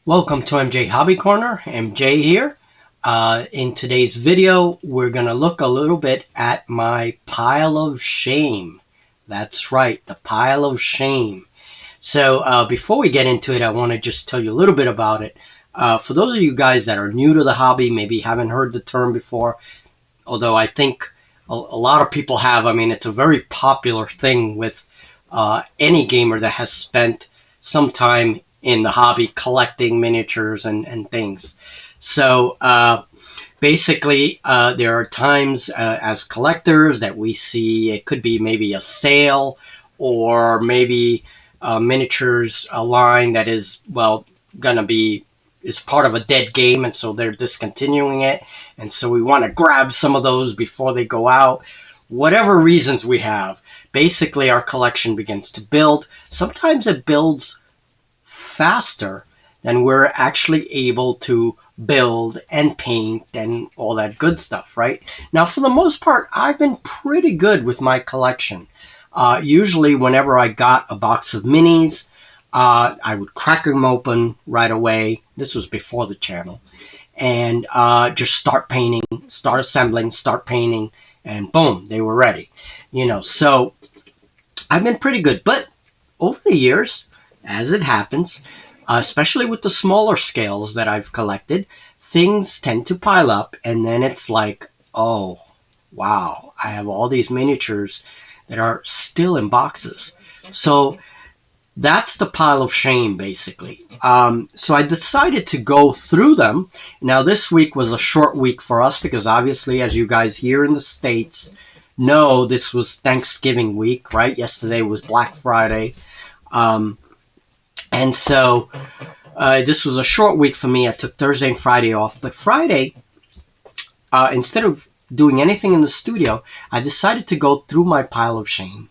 Welcome to MJ Hobby Corner. MJ here. In today's video, we're going to look a little bit at my pile of shame. That's right, the pile of shame. So before we get into it, I want to just tell you a little bit about it. For those of you guys that are new to the hobby, maybe haven't heard the term before, although I think a lot of people have. I mean, it's a very popular thing with any gamer that has spent some time in the hobby collecting miniatures and things. So basically there are times as collectors that we see it could be maybe a sale or maybe miniatures a line that is gonna be is part of a dead game, and so they're discontinuing it, and so we want to grab some of those before they go out. Whatever reasons we have, basically our collection begins to build. Sometimes it builds faster than we're actually able to build and paint and all that good stuff, right? Now, for the most part, I've been pretty good with my collection. Usually, whenever I got a box of minis, I would crack them open right away. This was before the channel. And just start painting, start assembling, start painting, and boom, they were ready. So I've been pretty good. But over the years, as it happens, especially with the smaller scales that I've collected, things tend to pile up, and then it's like, oh, wow, I have all these miniatures that are still in boxes. So that's the pile of shame, basically. So I decided to go through them. Now, this week was a short week for us because obviously, as you guys here in the States know, this was Thanksgiving week, right? Yesterday was Black Friday. And so this was a short week for me. I took Thursday and Friday off. But Friday, instead of doing anything in the studio, I decided to go through my pile of shame.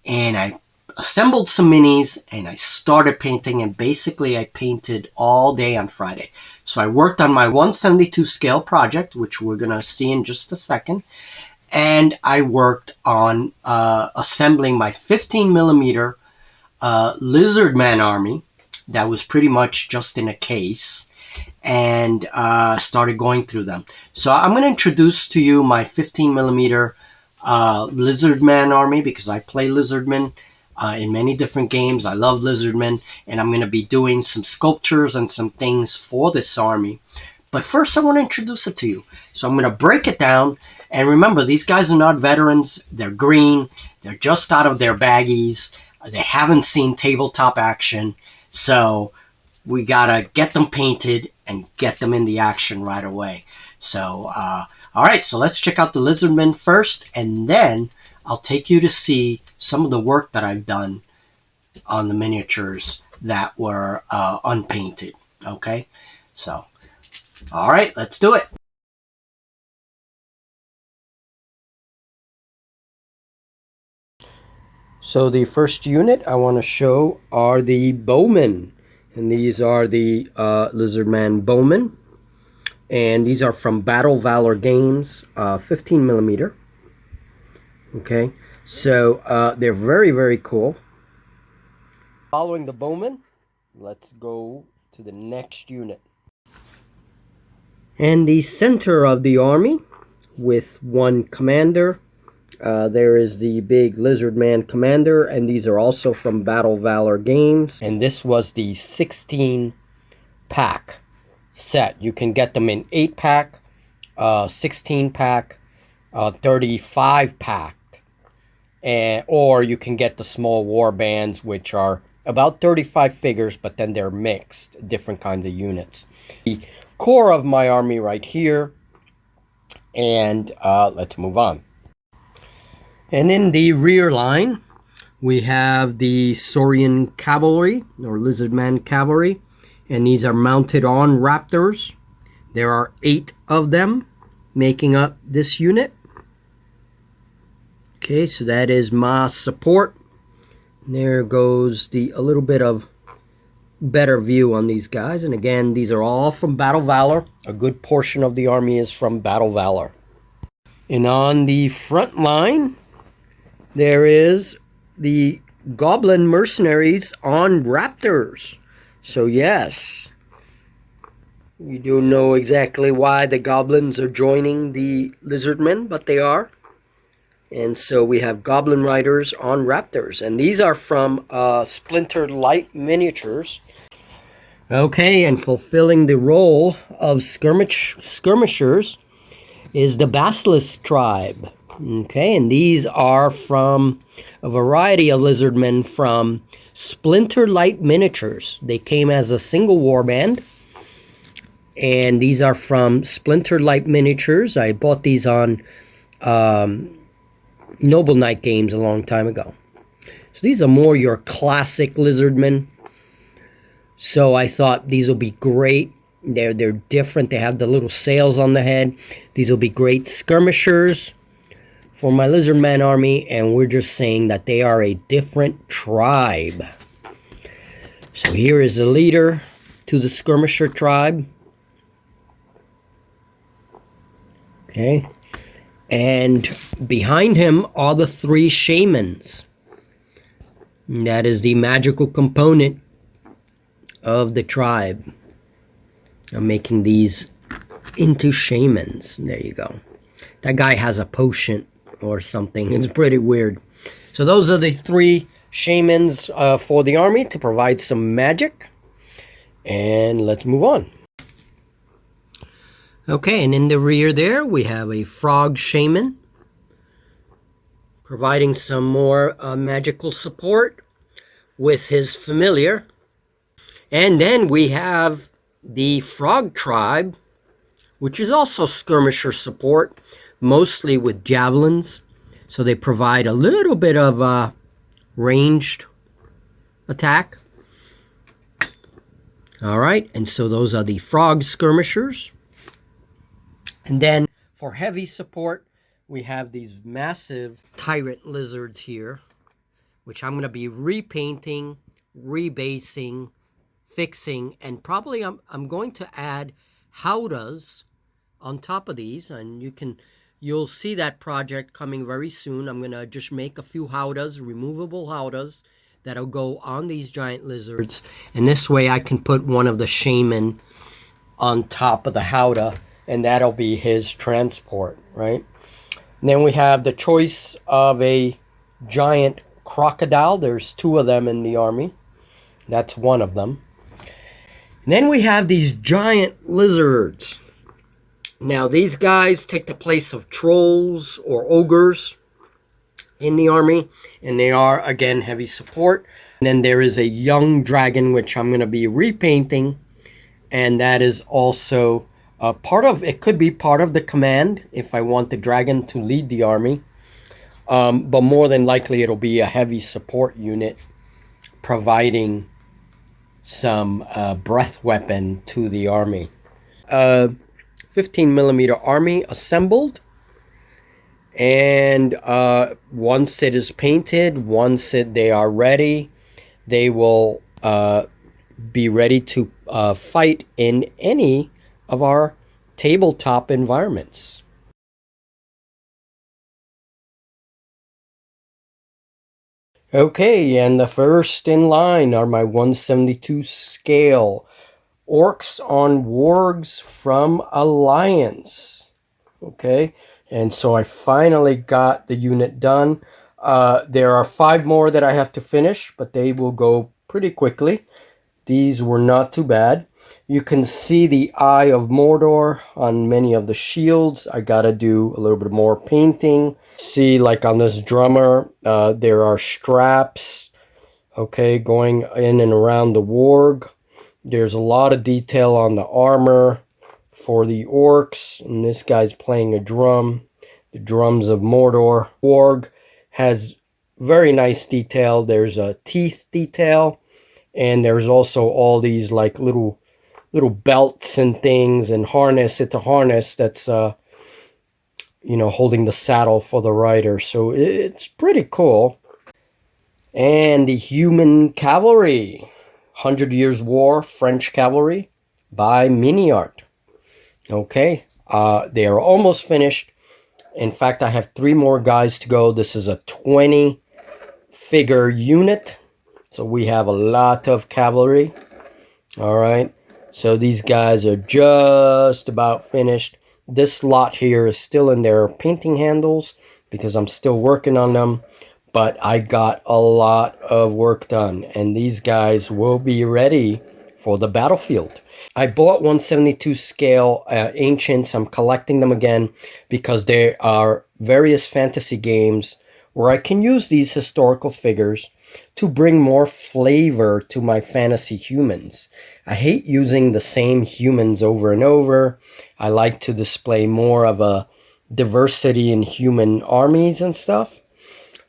And I assembled some minis and I started painting. And basically, I painted all day on Friday. So I worked on my 172 scale project, which we're going to see in just a second. And I worked on assembling my 15 millimeter lizardman army that was pretty much just in a case, and started going through them. So I'm going to introduce to you my 15 millimeter lizardman army because I play lizardmen in many different games. I love lizardmen, and I'm going to be doing some sculptures and some things for this army. But first I want to introduce it to you. So I'm going to break it down. And remember, these guys are not veterans. They're green. They're just out of their baggies. They haven't seen tabletop action, so we gotta get them painted and get them in the action right away. So, all right, so let's check out the lizardmen first, and then I'll take you to see some of the work that I've done on the miniatures that were unpainted. Okay, so, all right, let's do it. So the first unit I want to show are the bowmen, and these are the lizardman bowmen, and these are from Battle Valor Games, 15 millimeter. Okay, so they're very, very cool. Following the bowmen, let's go to the next unit. And the center of the army with one commander. There is the big Lizardman Commander, and these are also from Battle Valor Games. And this was the 16-pack set. You can get them in 8-pack, 16-pack, 35-pack, or you can get the small war bands, which are about 35 figures, but then they're mixed, different kinds of units. The core of my army right here, and let's move on. And in the rear line, we have the Saurian Cavalry, or Lizardman Cavalry, and these are mounted on raptors. There are 8 of them making up this unit. Okay, so that is my support. And there goes a little bit of better view on these guys. And again, these are all from Battle Valor. A good portion of the army is from Battle Valor. And on the front line, there is the Goblin mercenaries on raptors. So yes, We don't know exactly why the goblins are joining the lizardmen, but they are. And so we have goblin riders on raptors. And these are from Splintered light miniatures. Okay, and fulfilling the role of skirmishers is the basalisk tribe. Okay, and these are from a variety of lizardmen from Splintered light miniatures. They came as a single warband. And these are from Splintered light miniatures. I bought these on Noble Knight games a long time ago. So these are more your classic lizardmen. So I thought these will be great. They're different. They have the little sails on the head. These will be great skirmishers for my lizardman army. And we're just saying that they are a different tribe. So here is the leader to the skirmisher tribe. Okay. And behind him are the 3 shamans. And that is the magical component of the tribe. I'm making these into shamans. There you go. That guy has a potion or something. It's pretty weird. So those are the 3 shamans for the army to provide some magic. And let's move on. Okay, and in the rear there, we have a frog shaman providing some more magical support with his familiar. And then we have the frog tribe, which is also skirmisher support, mostly with javelins. So they provide a little bit of ranged attack. All right, and so those are the frog skirmishers. And then for heavy support, we have these massive tyrant lizards here, which I'm going to be repainting, rebasing, fixing, and probably I'm going to add howdas on top of these. And you'll see that project coming very soon. I'm going to just make a few howdas, removable howdas, that'll go on these giant lizards. And this way I can put one of the shaman on top of the howda, and that'll be his transport, right? And then we have the choice of a giant crocodile. There's 2 of them in the army. That's one of them. And then we have these giant lizards. Now, these guys take the place of trolls or ogres in the army, and they are, again, heavy support. And then there is a young dragon, which I'm going to be repainting, and that is also it could be part of the command if I want the dragon to lead the army. But more than likely it'll be a heavy support unit providing some breath weapon to the army. 15mm army assembled. And once it is painted, they are ready, they will be ready to fight in any of our tabletop environments. Okay, and the first in line are my 172 scale orcs on wargs from Alliance. Okay, and so I finally got the unit done. There are 5 more that I have to finish, but they will go pretty quickly. These were not too bad. You can see the Eye of Mordor on many of the shields. I gotta do a little bit more painting. See, like on this drummer, there are straps, okay, going in and around the warg. There's a lot of detail on the armor for the orcs, and this guy's playing a drum. The drums of Mordor. Warg has very nice detail. There's a teeth detail, and there's also all these like little belts and things and harness. It's a harness that's holding the saddle for the rider. So it's pretty cool. And the human cavalry, 100 Years War French cavalry by Mini Art. Okay, they are almost finished. In fact, I have 3 more guys to go. This is a 20 figure unit, so we have a lot of cavalry. All right, So these guys are just about finished. This lot here is still in their painting handles because I'm still working on them. But I got a lot of work done, and these guys will be ready for the battlefield. I bought 172 scale ancients. I'm collecting them again because there are various fantasy games where I can use these historical figures to bring more flavor to my fantasy humans. I hate using the same humans over and over. I like to display more of a diversity in human armies and stuff.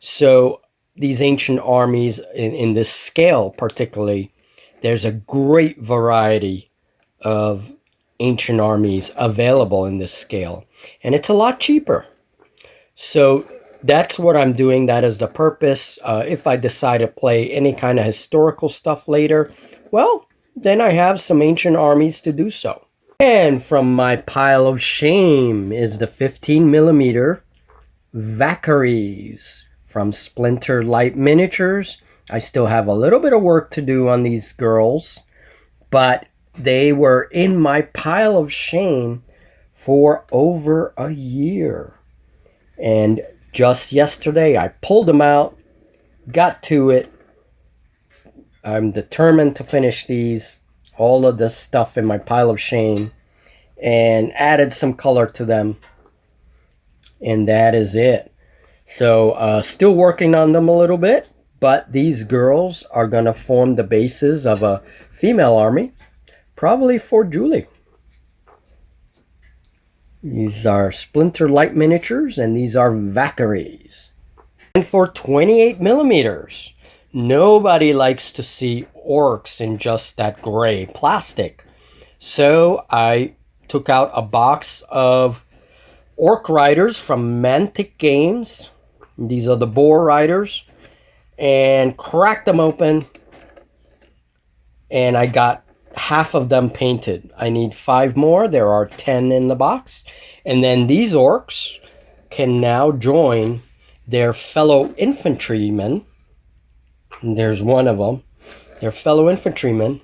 So these ancient armies in this scale particularly, there's a great variety of ancient armies available in this scale, and it's a lot cheaper. So that's what I'm doing. That is the purpose. If I decide to play any kind of historical stuff later, well, then I have some ancient armies to do so. And from my pile of shame is the 15mm valkyries from Splintered Light Miniatures. I still have a little bit of work to do on these girls, but they were in my pile of shame for over a year. And just yesterday, I pulled them out, got to it. I'm determined to finish these, all of this stuff in my pile of shame, and added some color to them. And that is it. So still working on them a little bit, but these girls are going to form the basis of a female army, probably for Julie. These are Splinter Light Miniatures, and these are valkyries. And for 28mm, nobody likes to see orcs in just that gray plastic. So I took out a box of orc riders from Mantic Games. These are the boar riders, and cracked them open, and I got half of them painted. I need 5 more. There are 10 in the box. And then these orcs can now join their fellow infantrymen. And there's one of them. Their fellow infantrymen.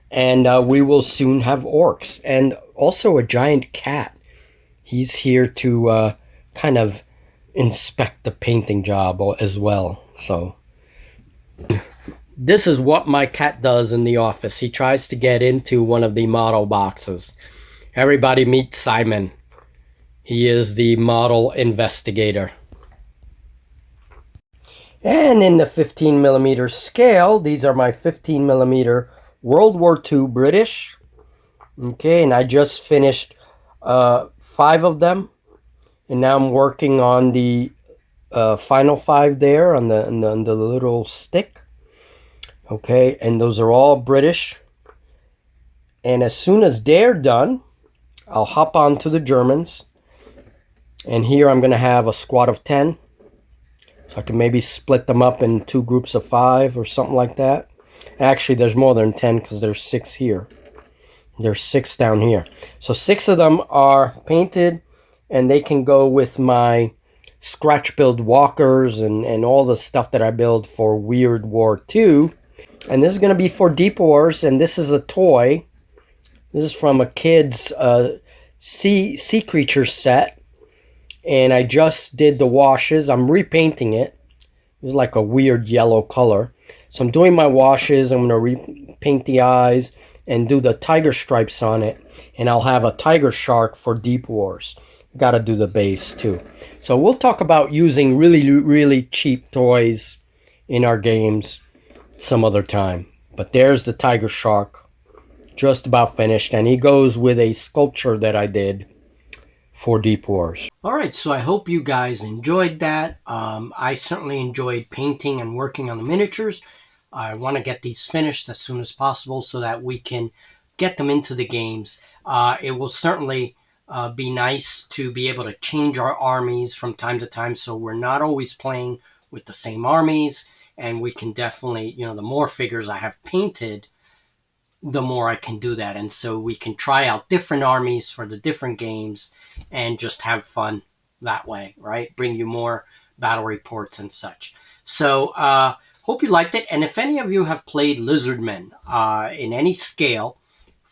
And we will soon have orcs. And also a giant cat. He's here to kind of inspect the painting job as well. So this is what my cat does in the office. He tries to get into one of the model boxes. Everybody meet Simon. He is the model investigator. And in the 15mm scale, these are my 15mm World War II British. Okay, and I just finished 5 of them. And now I'm working on the final 5 there on the little stick. Okay, and those are all British. And as soon as they're done, I'll hop on to the Germans. And here I'm going to have a squad of 10. So I can maybe split them up in 2 groups of 5 or something like that. Actually, there's more than 10 because there's 6 here. There's 6 down here. So 6 of them are painted, and they can go with my scratch build walkers and all the stuff that I build for Weird War 2. And this is going to be for Deep Wars, and this is a toy. This is from a kid's sea creature set. And I just did the washes. I'm repainting it. It's like a weird yellow color. So I'm doing my washes. I'm going to repaint the eyes and do the tiger stripes on it. And I'll have a tiger shark for Deep Wars. Got to do the base too. So we'll talk about using really, really cheap toys in our games some other time. But there's the tiger shark. Just about finished. And he goes with a sculpture that I did for Deep Wars. Alright, so I hope you guys enjoyed that. I certainly enjoyed painting and working on the miniatures. I want to get these finished as soon as possible so that we can get them into the games. It will certainly be nice to be able to change our armies from time to time so we're not always playing with the same armies, and we can definitely, the more figures I have painted, the more I can do that. And so we can try out different armies for the different games and just have fun that way, right? Bring you more battle reports and such. So hope you liked it. And if any of you have played lizardmen in any scale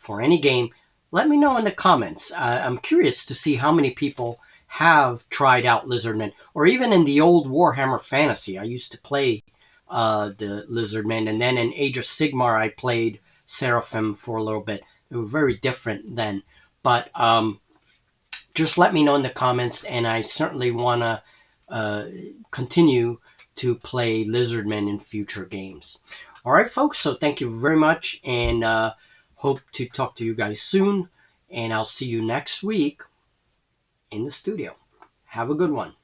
for any game, let me know in the comments. I'm curious to see how many people have tried out lizardmen, or even in the old Warhammer Fantasy. I used to play the lizardmen, and then in Age of Sigmar I played Seraphim for a little bit. They were very different then, but just let me know in the comments, and I certainly want to continue to play lizardmen in future games. All right, folks, so thank you very much, and hope to talk to you guys soon, and I'll see you next week in the studio. Have a good one.